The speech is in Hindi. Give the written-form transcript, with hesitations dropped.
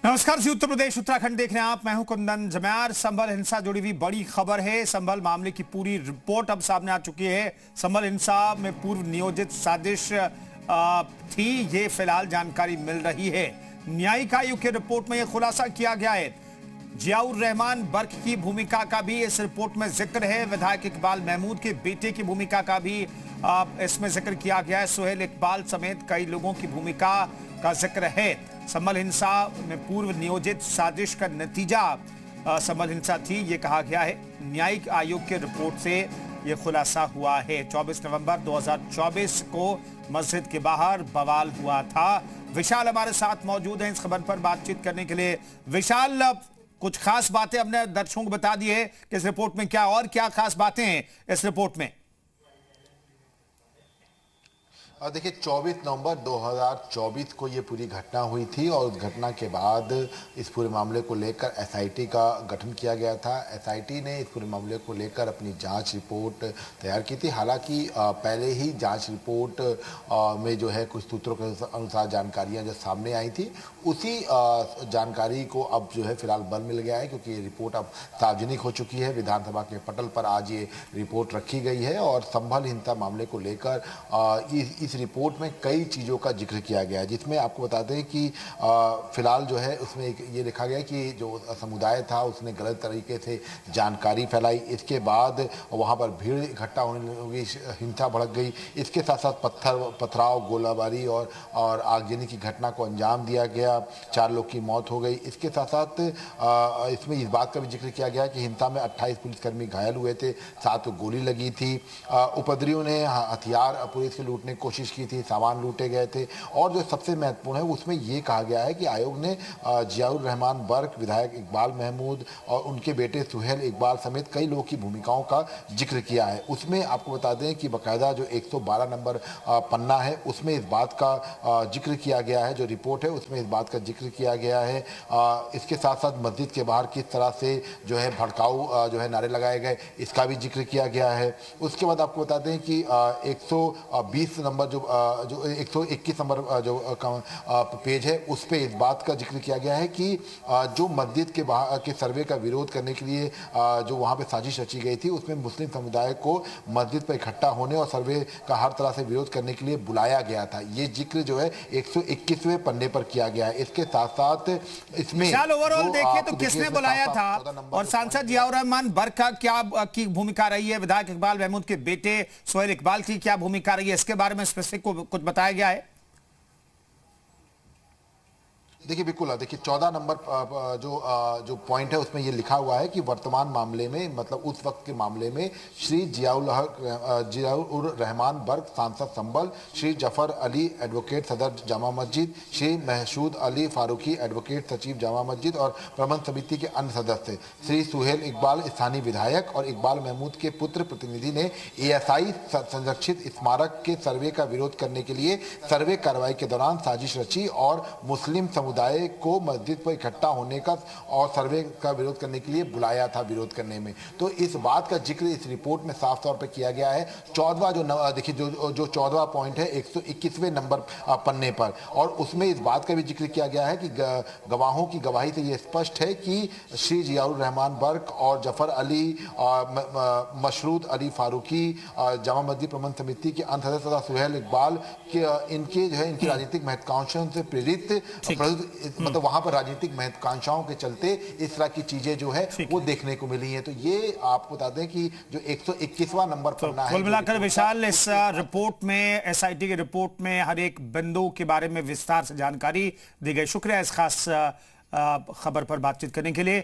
नमस्कार जी, उत्तर प्रदेश उत्तराखंड देख रहे हैं आप। मैं हूं कुंदन जम्यार। संभल हिंसा जुड़ी हुई बड़ी खबर है। संभल मामले की पूरी रिपोर्ट अब सामने आ चुकी है। संभल हिंसा में पूर्व नियोजित साजिश थी, ये फिलहाल जानकारी मिल रही है। न्यायिक आयोग की रिपोर्ट में यह खुलासा किया गया है। जियाउर रहमान बर्क की भूमिका का भी इस रिपोर्ट में जिक्र है। विधायक इकबाल महमूद के बेटे की भूमिका का भी इसमें जिक्र किया गया है। सुहेल इकबाल समेत कई लोगों की भूमिका का जिक्र है। संभल हिंसा में पूर्व नियोजित साजिश का नतीजा संभल हिंसा थी, ये कहा गया है। न्यायिक आयोग की रिपोर्ट से यह खुलासा हुआ है। 24 नवंबर 2024 को मस्जिद के बाहर बवाल हुआ था। विशाल हमारे साथ मौजूद हैं इस खबर पर बातचीत करने के लिए। विशाल, कुछ खास बातें हमने दर्शकों को बता दी है कि इस रिपोर्ट में क्या और क्या खास बातें हैं इस रिपोर्ट में? देखिए, 24 नवंबर 2024 को ये पूरी घटना हुई थी और उस घटना के बाद इस पूरे मामले को लेकर एसआईटी का गठन किया गया था। एसआईटी ने इस पूरे मामले को लेकर अपनी जांच रिपोर्ट तैयार की थी। हालांकि पहले ही जांच रिपोर्ट में जो है कुछ सूत्रों के अनुसार जानकारियां जो सामने आई थी, उसी जानकारी को अब जो है फिलहाल बल मिल गया है, क्योंकि ये रिपोर्ट अब सार्वजनिक हो चुकी है। विधानसभा के पटल पर आज ये रिपोर्ट रखी गई है और संभल हिंसा मामले को लेकर इस रिपोर्ट में कई चीज़ों का जिक्र किया गया है, जिसमें आपको बताते हैं कि फिलहाल जो है उसमें ये लिखा गया है कि जो समुदाय था उसने गलत तरीके से जानकारी फैलाई। इसके बाद वहाँ पर भीड़ इकट्ठा होने लगी, हिंसा भड़क गई। इसके साथ साथ पथराव, गोलाबारी और आगजनी की घटना को अंजाम दिया गया। 4 लोग की मौत हो गई। इसके साथ साथ इसमें इस बात का भी जिक्र किया गया कि हिंसा में 28 पुलिसकर्मी घायल हुए थे, 7 को गोली लगी थी। उपद्रवियों ने हथियार पुलिस के लूटने की कोशिश की थी, सामान लूटे गए थे। और जो सबसे महत्वपूर्ण है उसमें यह कहा गया है कि आयोग ने जियाउर रहमान बर्क, विधायक इकबाल महमूद और उनके बेटे सुहेल इकबाल समेत कई लोगों की भूमिकाओं का जिक्र किया है। उसमें आपको बता दें कि बाकायदा जो 112 नंबर पन्ना है उसमें इस बात का जिक्र किया गया है। जो रिपोर्ट है उसमें इस बात का जिक्र किया गया है। इसके साथ साथ मस्जिद के बाहर किस तरह से जो है भड़काऊ जो है नारे लगाए गए, इसका भी जिक्र किया गया है। उसके बाद आपको बता दें कि 120 नंबर जो 121 नंबर जो पेज है उस पे इस बात का जिक्र किया गया है कि जो मस्जिद के बाहर के सर्वे का विरोध करने के लिए जो वहां पे साजिश रची गई थी, उसमें मुस्लिम समुदाय को मस्जिद पर इकट्ठा होने और सर्वे का हर तरह से विरोध करने के लिए बुलाया गया था। ये जिक्र जो है 121वें पन्ने पर किया गया है। इसके साथ साथ इसमें ओवरऑल देखिए तो किसने बुलाया था और सांसद जियाउर रहमान बर्क का क्या की भूमिका रही है, विधायक इकबाल महमूद के बेटे सुहेल इकबाल की क्या भूमिका रही है, इसके बारे में स्पेसिफिक को कुछ बताया गया है? देखिए, बिल्कुल। देखिए, 14 नंबर जो पॉइंट है उसमें ये लिखा हुआ है कि वर्तमान मामले में, मतलब उस वक्त के मामले में, श्री जियाउर रहमान बर्क सांसद संभल, श्री जफर अली एडवोकेट सदर जामा मस्जिद, श्री महसूद अली फारूकी एडवोकेट सचिव जामा मस्जिद और प्रबंध समिति के अन्य सदस्य, श्री सुहेल इकबाल स्थानीय विधायक और इकबाल महमूद के पुत्र प्रतिनिधि ने एएसआई संरक्षित स्मारक के सर्वे का विरोध करने के लिए सर्वे कार्रवाई के दौरान साजिश रची और मुस्लिम समुदाय को मस्जिद पर इकट्ठा होने का और सर्वे का विरोध करने के लिए बुलाया था। विरोध करने में तो इस बात का जिक्र इस रिपोर्ट में साफ तौर पर किया गया है। 14वां देखिए जो 14वां पॉइंट है 121वें नंबर पन्ने पर, और उसमें इस बात का भी जिक्र किया गया है कि गवाहों की गवाही से यह स्पष्ट है कि श्री जियाउर रहमान बर्क और जफर अली मशरूद अली फारूकी जामा मस्जिद प्रबंध समिति के अन्य सदस्य तथा सुहेल इकबाल इनके जो है इनकी राजनीतिक महत्वाकांक्षाओं से प्रेरित, मतलब वहां पर राजनीतिक महत्वाकांक्षाओं के चलते इस तरह की चीजें जो है वो देखने को मिली हैं। तो ये आपको बता दें कि जो 121वां नंबर पन्ना है। कुल मिलाकर विशाल, इस रिपोर्ट में, एसआईटी की रिपोर्ट में हर एक बिंदु के बारे में विस्तार से जानकारी दी गई। शुक्रिया इस खास खबर पर बातचीत करने के लिए।